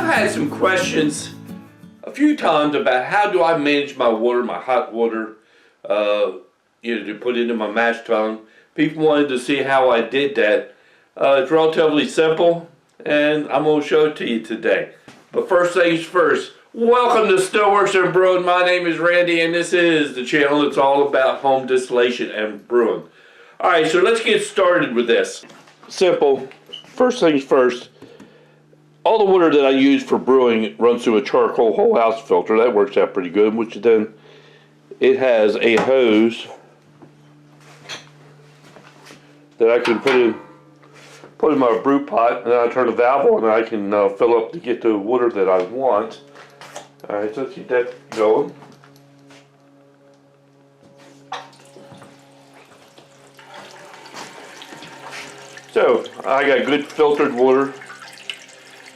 I've had some questions a few times about how do I manage my water, my hot water, to put into my mash tun. People wanted to see how I did that. It's relatively simple, and I'm going to show it to you today. But first things first, welcome to Stillworks and Brewing. My name is Randy, and this is the channel that's all about home distillation and brewing. Alright, so let's get started with this. Simple. First things first, all the water that I use for brewing runs through a charcoal whole house filter. That works out pretty good, which then it has a hose that I can put in my brew pot, and then I turn the valve on and I can fill up to get the water that I want. Alright, so let's get that going. So, I got good filtered water,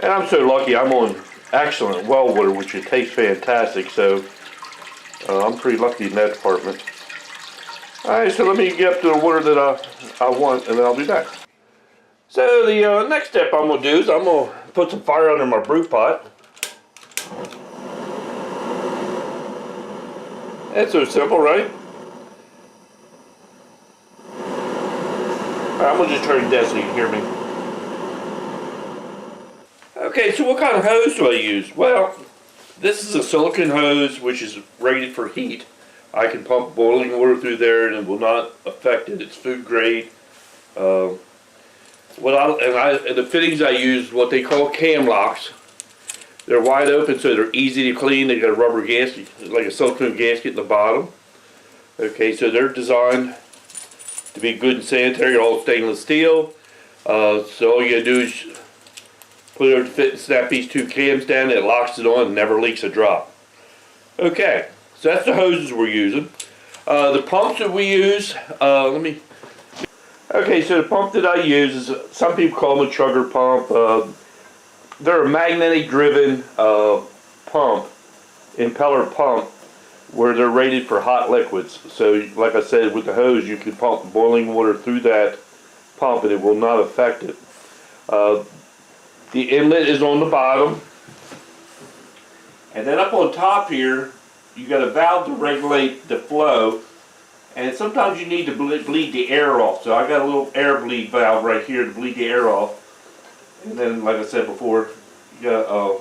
and I'm so lucky I'm on excellent well water, which it tastes fantastic, so I'm pretty lucky in that department. Alright, so let me get up to the water that I want, and then I'll be back. So the next step I'm going to do is I'm going to put some fire under my brew pot. That's so simple, right? I'm going to just turn it down so you can hear me. Okay, so what kind of hose do I use? Well, this is a silicone hose which is rated for heat. I can pump boiling water through there and it will not affect it. It's food grade. The fittings I use what they call cam locks. They're wide open so they're easy to clean. They got a rubber gasket, like a silicone gasket in the bottom. Okay, so they're designed to be good and sanitary, all stainless steel. So all you gotta do is put it over to fit and snap these two cams down, it locks it on and never leaks a drop. Okay, so that's the hoses we're using. The pumps that we use, okay, so the pump that I use is, some people call them a chugger pump. They're a magnetic driven pump, impeller pump, where they're rated for hot liquids. So like I said, with the hose you can pump boiling water through that pump and it will not affect it. The inlet is on the bottom, and then up on top here you got a valve to regulate the flow, and sometimes you need to bleed the air off. So I got a little air bleed valve right here to bleed the air off, and then like I said before, you got a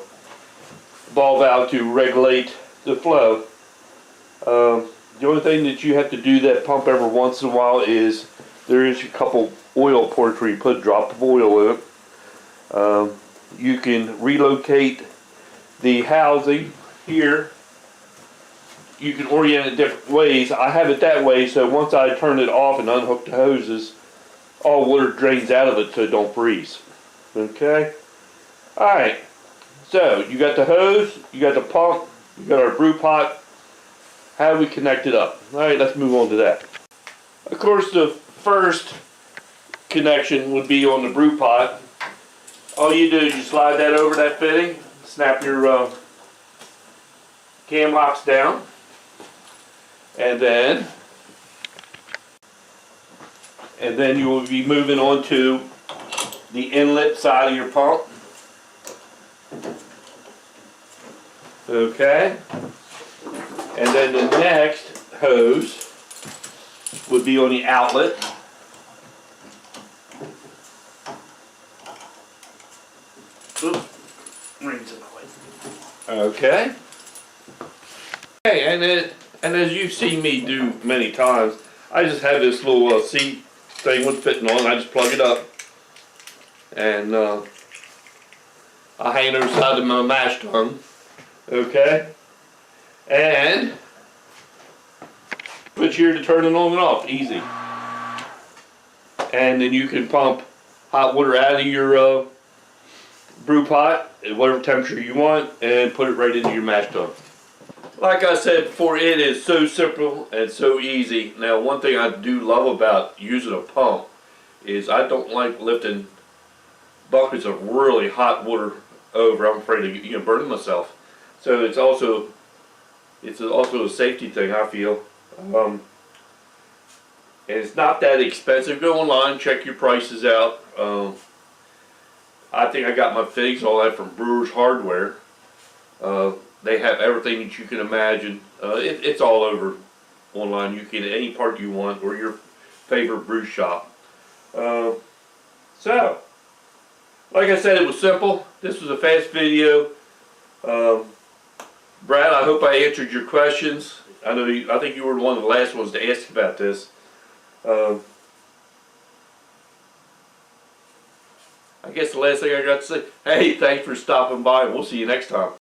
ball valve to regulate the flow. The only thing that you have to do that pump every once in a while is there is a couple oil ports where you put a drop of oil in it. You can relocate the housing here. You can orient it different ways. I have it that way so once I turn it off and unhook the hoses, all water drains out of it so it don't freeze. Okay? Alright, so you got the hose, you got the pump, you got our brew pot. How do we connect it up? Alright, let's move on to that. Of course, the first connection would be on the brew pot. All you do is you slide that over that fitting, snap your cam locks down, and then you will be moving on to the inlet side of your pump. Okay? And then the next hose would be on the outlet. Oops, rings in my way. Okay. Okay, and as you've seen me do many times, I just have this little seat thing with fitting on. I just plug it up, and I hang it over the side of my mash tun. Okay. And switch here to turn it on and off, easy. And then you can pump hot water out of your brew pot at whatever temperature you want and put it right into your mash tun. Like I said before, it is so simple and so easy. Now, one thing I do love about using a pump is I don't like lifting buckets of really hot water over. I'm afraid of burning myself. So it's also a safety thing, I feel. And it's not that expensive. Go online, check your prices out. I think I got my fittings, all that from Brewers Hardware. They have everything that you can imagine. It's all over online. You can get any part you want, or your favorite brew shop. So, like I said, it was simple. This was a fast video. Brad, I hope I answered your questions. I think you were one of the last ones to ask about this. I guess the last thing I got to say, hey, thanks for stopping by, and we'll see you next time.